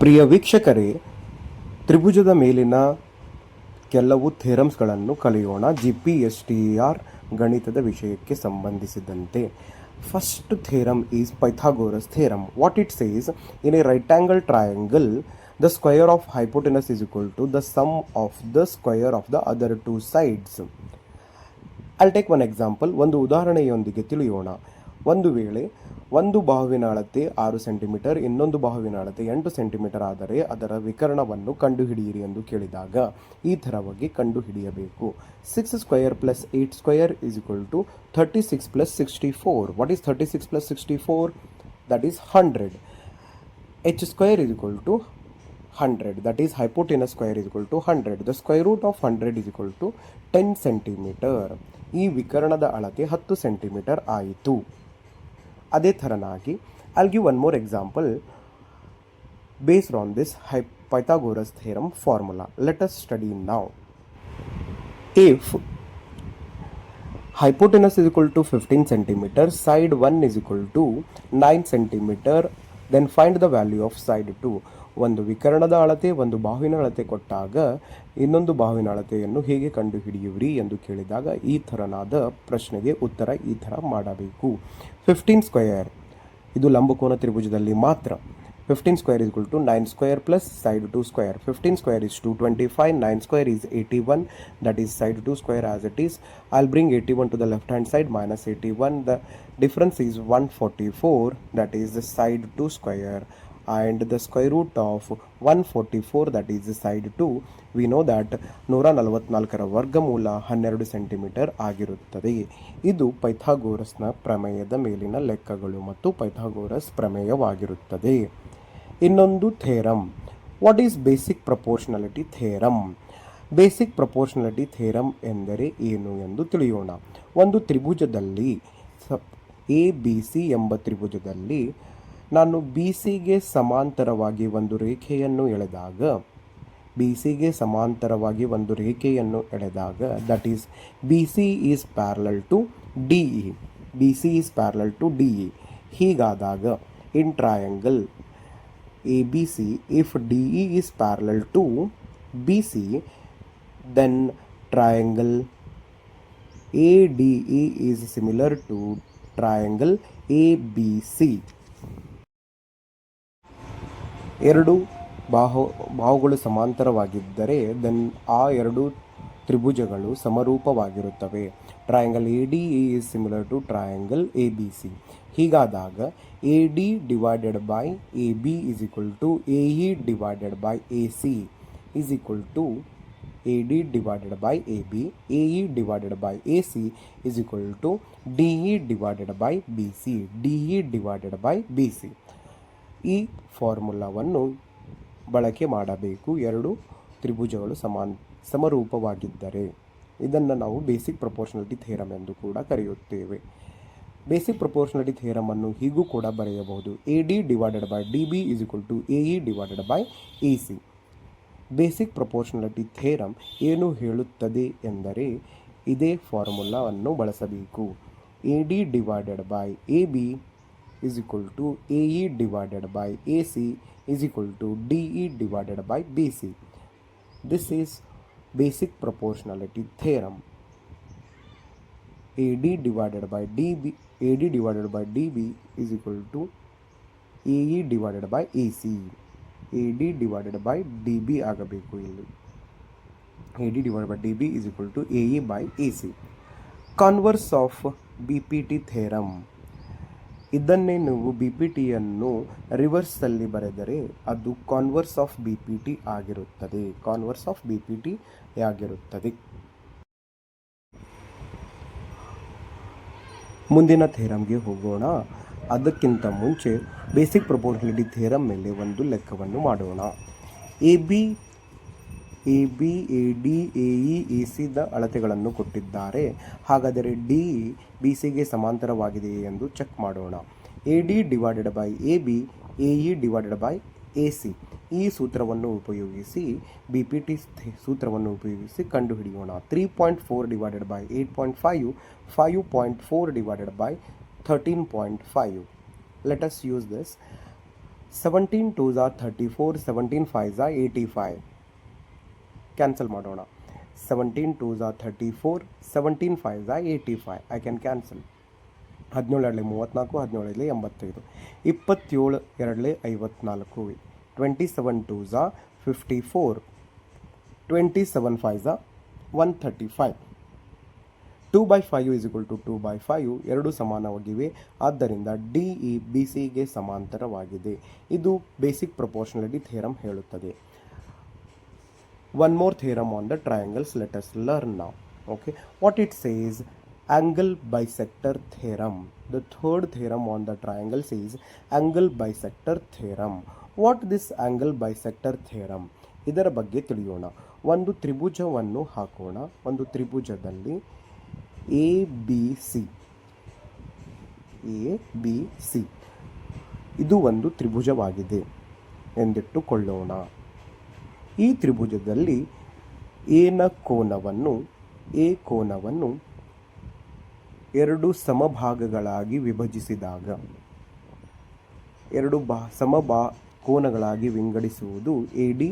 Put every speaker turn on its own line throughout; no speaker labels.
ಪ್ರಿಯ ವೀಕ್ಷಕರೇ, ತ್ರಿಭುಜದ ಮೇಲಿನ ಕೆಲವು ಥೇರಮ್ಸ್ಗಳನ್ನು ಕಲಿಯೋಣ. GPSTR ಗಣಿತದ ವಿಷಯಕ್ಕೆ ಸಂಬಂಧಿಸಿದಂತೆ. First theorem is Pythagoras theorem. What it says, in a right angle triangle the square of hypotenuse is equal to the sum of the square of the other two sides. I'll take one example. ಒಂದು ಉದಾಹರಣೆಯೊಂದಿಗೆ ತಿಳಿಯೋಣ. ಒಂದು ವೇಳೆ ಒಂದು ಬಾಹುವಿನ ಅಳತೆ 6 centimetre, ಇನ್ನೊಂದು ಬಾಹುವಿನ ಅಳತೆ 8 centimetre ಆದರೆ ಅದರ ವಿಕರ್ಣವನ್ನು ಕಂಡುಹಿಡಿಯಿರಿ ಎಂದು ಕೇಳಿದಾಗ ಈ ಥರವಾಗಿ ಕಂಡುಹಿಡಿಯಬೇಕು. 6 square plus 8 square is equal to 36 plus 64. What is 36 plus 64? That is 100. H square is equal to 100. That is hypotenuse square is equal to 100. The square root of 100 is equal to 10 centimetre. ಈ ವಿಕರ್ಣದ ಅಳತೆ 10 centimetre ಆಯಿತು. ಅದೇ ಥರನಾಗಿ I'll give one more example based on this Pythagoras theorem formula. Let us study now. If hypotenuse is equal to 15 centimeter, side 1 is equal to 9 centimeter, then find the value of side 2. ಒಂದು ವಿಕರ್ಣದ ಅಳತೆ, ಒಂದು ಬಾಹುವಿನ ಅಳತೆ ಕೊಟ್ಟಾಗ ಇನ್ನೊಂದು ಬಾಹುವಿನ ಅಳತೆಯನ್ನು ಹೇಗೆ ಕಂಡುಹಿಡಿಯುವಿರಿ ಎಂದು ಕೇಳಿದಾಗ ಈ ಥರನಾದ ಪ್ರಶ್ನೆಗೆ ಉತ್ತರ ಈ ಥರ ಮಾಡಬೇಕು. 15 ಸ್ಕ್ವೇರ್ ಇದು ಲಂಬಕೋನ ತ್ರಿಭುಜದಲ್ಲಿ ಮಾತ್ರ. 15 square is equal to 9 square plus side 2 square. 15 square is 225, 9 square is 81, that is side 2 square as it is. I'll bring 81 to the left hand side, minus 81, the difference is 144, that is the side 2 square, and the square root of 144, that is the side 2. We know that 144ರ ವರ್ಗಮೂಲ 12 centimetre ಆಗಿರುತ್ತದೆ. ಇದು ಪೈಥಾಗೋರಸ್ನ ಪ್ರಮೇಯದ ಮೇಲಿನ ಲೆಕ್ಕಗಳು ಮತ್ತು Pythagoras ಪ್ರಮೇಯವಾಗಿರುತ್ತದೆ. ಇನ್ನೊಂದು theorem. What is basic proportionality theorem? Basic proportionality theorem ಎಂದರೆ ಏನು ಎಂದು ತಿಳಿಯೋಣ. ಒಂದು ತ್ರಿಭುಜದಲ್ಲಿ ABC ಎಂಬ ತ್ರಿಭುಜದಲ್ಲಿ ನಾನು BCಗೆ ಸಮಾಂತರವಾಗಿ ಒಂದು ರೇಖೆಯನ್ನು ಎಳೆದಾಗ that is BC is parallel to DE. BC is parallel to DE. ಹೀಗಾದಾಗ in triangle ABC, if DE is parallel to BC, then triangle ADE is similar to triangle ABC. ಎರಡು ಬಾಹುಗಳು ಸಮಾಂತರವಾಗಿದ್ದರೆ ದೆನ್ ಆ ಎರಡು ತ್ರಿಭುಜಗಳು ಸಮರೂಪವಾಗಿರುತ್ತವೆ. Triangle ADE is similar to triangle ABC. ಹೀಗಾದಾಗ AD divided by AB is equal to AE divided by AC is equal to AD divided by AB, AE divided by AC is equal to DE divided by BC, DE divided by BC. ಈ ಫಾರ್ಮುಲಾವನ್ನು ಬಳಕೆ ಮಾಡಬೇಕು ಎರಡು ತ್ರಿಭುಜಗಳು ಸಮರೂಪವಾಗಿದ್ದರೆ. ಇದನ್ನು ನಾವು basic proportionality theorem ಎಂದು ಕೂಡ ಕರೆಯುತ್ತೇವೆ. Basic proportionality theorem ಅನ್ನು ಹೀಗೂ ಕೂಡ ಬರೆಯಬಹುದು. AD divided by DB is equal to AE divided by AC. Basic proportionality theorem ಏನು ಹೇಳುತ್ತದೆ ಎಂದರೆ ಇದೇ ಫಾರ್ಮುಲಾವನ್ನು ಬಳಸಬೇಕು. AD divided by AB is equal to AE divided by AC is equal to DE divided by BC. This is basic proportionality theorem. AD divided by DB is equal to AE divided by AC. AD divided by DB ಆಗಬೇಕು ಇಲ್ಲಿ. AD divided by DB is equal to AE by AC. Converse of BPT theorem. ಇದನ್ನೇ ನೀವು BPTಯನ್ನು ರಿವರ್ಸಲ್ಲಿ ಬರೆದರೆ ಅದು converse of BPT ಆಗಿರುತ್ತದೆ. ಮುಂದಿನ ಥಿಯರಮ್ಗೆ ಹೋಗೋಣ. ಅದಕ್ಕಿಂತ ಮುಂಚೆ ಬೇಸಿಕ್ ಪ್ರಪೋರ್ಷನಾಲಿಟಿ ಥಿಯರಮ್ ಮೇಲೆ ಒಂದು ಲೆಕ್ಕವನ್ನು ಮಾಡೋಣ. AB, AD, AE, AC the ಅಳತೆಗಳನ್ನು ಕೊಟ್ಟಿದ್ದಾರೆ. ಹಾಗಾದರೆ DE BCಗೆ ಸಮಾಂತರವಾಗಿದೆಯೇ ಎಂದು ಚೆಕ್ ಮಾಡೋಣ. AD divided by AB, AE divided by AC. ಈ ಸೂತ್ರವನ್ನು ಉಪಯೋಗಿಸಿ BPT ಸೂತ್ರವನ್ನು ಉಪಯೋಗಿಸಿ ಕಂಡುಹಿಡಿಯೋಣ. 3.4 divided by 8.5, 5.4 divided by 13.5. Let us use this. 17 2s are 34, 17 5s are 85. Cancel ಮಾಡೋಣ. 17 2s are 34, 17 5s are 85. I can cancel. 17 34, 17 85, 27 2 54, 27 2s are 54, 27 5s are 135. 2/5 is equal to 2/5 ಎರಡು ಸಮಾನವಾಗಿವೆ. ಆದ್ದರಿಂದ D E B ಸಿಗೆ ಸಮಾಂತರವಾಗಿದೆ. ಇದು basic proportionality theorem ಹೇಳುತ್ತದೆ. One more theorem on the triangles, let us learn now. Okay, what it says, angle bisector theorem. The third theorem on the triangles is angle bisector theorem. What this angle bisector theorem? ಇದರ ಬಗ್ಗೆ ತಿಳಿಯೋಣ. ಒಂದು ತ್ರಿಭುಜವನ್ನು ಹಾಕೋಣ. ಒಂದು ತ್ರಿಭುಜದಲ್ಲಿ A B C ಇದು ಒಂದು ತ್ರಿಭುಜವಾಗಿದೆ ಎಂದಿಟ್ಟುಕೊಳ್ಳೋಣ. ಈ ತ್ರಿಭುಜದಲ್ಲಿ A ಕೋನವನ್ನು ಎರಡು ಸಮಭಾಗಗಳಾಗಿ ವಿಭಜಿಸಿದಾಗ ಎರಡು ಕೋನಗಳಾಗಿ ವಿಂಗಡಿಸುವುದು ಎ ಡಿ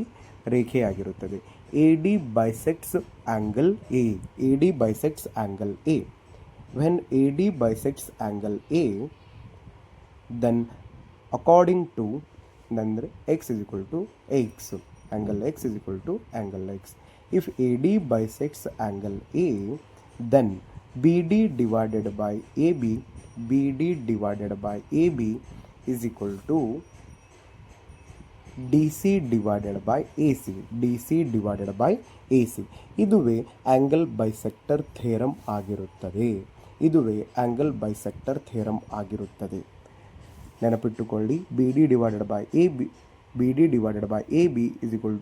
ರೇಖೆಯಾಗಿರುತ್ತದೆ. A D bisects angle A. When A D bisects angle A, then according to ಅಂದರೆ x is equal to x. Angle x is equal to angle x. If AD bisects angle A, then BD divided by AB is equal to DC divided by AC. ಇದುವೇ angle bisector theorem ಆಗಿರುತ್ತದೆ. ನೆನಪಿಟ್ಟುಕೊಳ್ಳಿ, BD divided by AB is equal to